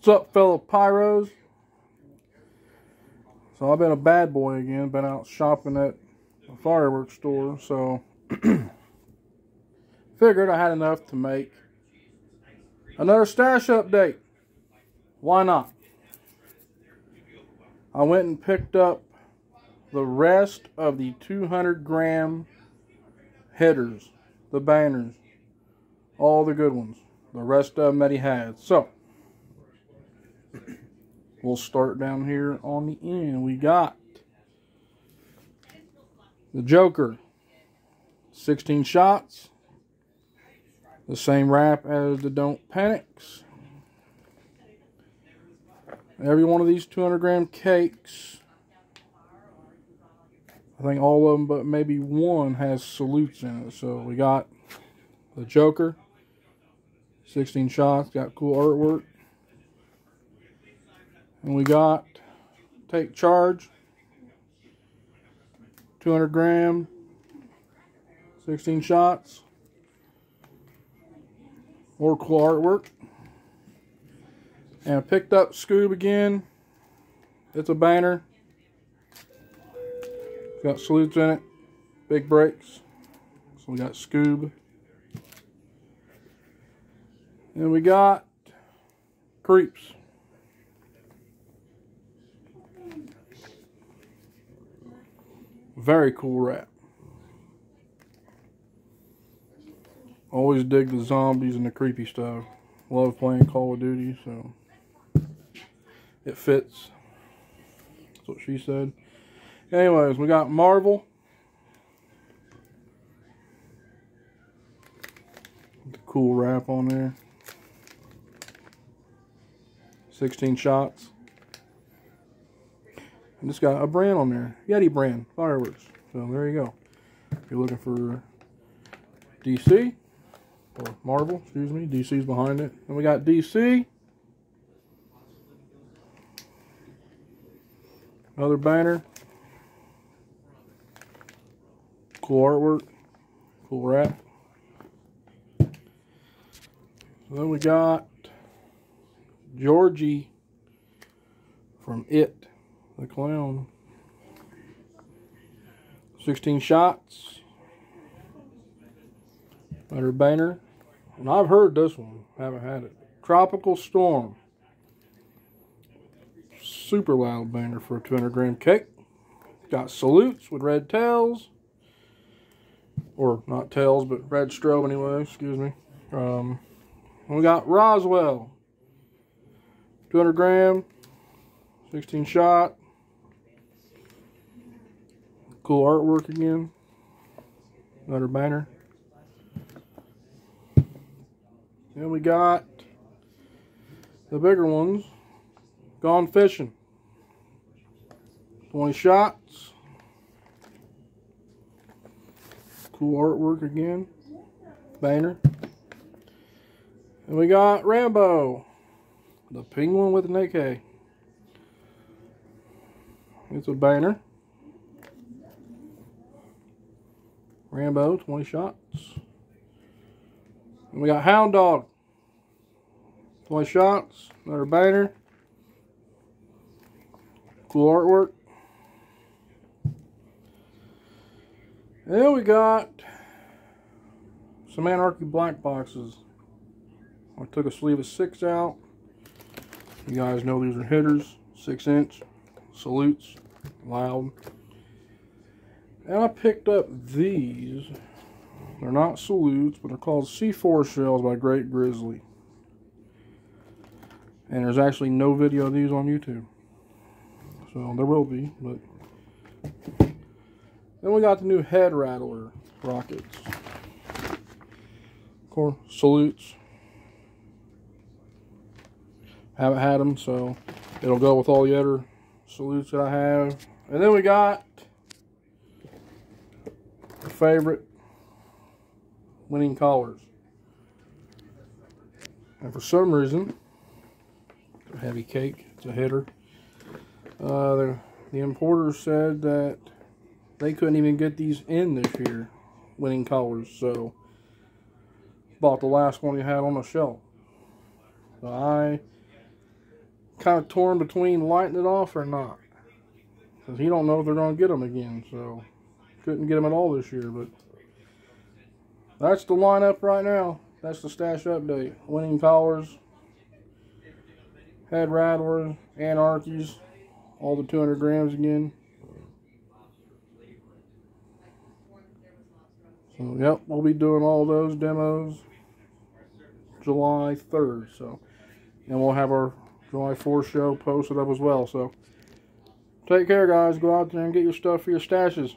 What's up, fellow pyros? So I've been a bad boy again, been out shopping at a fireworks store, so figured I had enough to make another stash update. Why not? I went and picked up the rest of the 200-gram headers, the banners, all the good ones, the rest of them that he had. So we'll start down here on the end. We got the Joker, 16 shots, the same wrap as the Don't Panics. Every one of these 200-gram cakes, I think all of them but maybe one has salutes in it. So we got the Joker, 16 shots, got cool artwork. And we got Take Charge, 200 gram, 16 shots. More cool artwork. And I picked up Scoob again. It's a banner. It's got salutes in it. Big breaks. So we got Scoob. And we got Creeps. Very cool wrap. Always dig the zombies and the creepy stuff. Love playing Call of Duty, so it fits. That's what she said. Anyways, we got Marvel. The cool wrap on there. 16 shots. And it's got a brand on there. Yeti brand. Fireworks. So there you go. If you're looking for DC. Or Marvel, excuse me. DC's behind it. And we got DC. Another banner. Cool artwork. Cool wrap. Then we got Georgie from It. The Clown. 16 shots. Better banner. And I've heard this one. Haven't had it. Tropical Storm. Super loud banner for a 200-gram cake. Got salutes with red tails. Or not tails, but red strobe anyway. Excuse me. We got Roswell. 200 gram. 16 shot. Cool artwork again. Another banner. Then we got the bigger ones. Gone Fishing. 20 shots. Cool artwork again. Banner. And we got Rambo. The penguin with an AK. It's a banner. Rambo, 20 shots. And we got Hound Dog. 20 shots. Another banner. Cool artwork. And then we got some Anarchy black boxes. I took a sleeve of 6 out. You guys know these are hitters. 6-inch. Salutes. Loud. And I picked up these. They're not salutes, but they're called C4 shells by Great Grizzly. And there's actually no video of these on YouTube. So there will be, but then we got the new head rattler rockets. Of course, salutes. Haven't had them, so it'll go with all the other salutes that I have. And then we got the favorite winning collars. And for some reason, a heavy cake, it's a hitter. The importer said that they couldn't even get these in this year, winning collars, so bought the last one he had on the shelf. So I kind of torn between lighting it off or not. Because he don't know if they're going to get them again. So, couldn't get them at all this year. But that's the lineup right now. That's the stash update. Winning collars, head rattlers, anarchies, all the 200 grams again. So, yep, we'll be doing all those demos July 3rd. So, and we'll have our July 4th show posted up as well. So, take care, guys. Go out there and get your stuff for your stashes.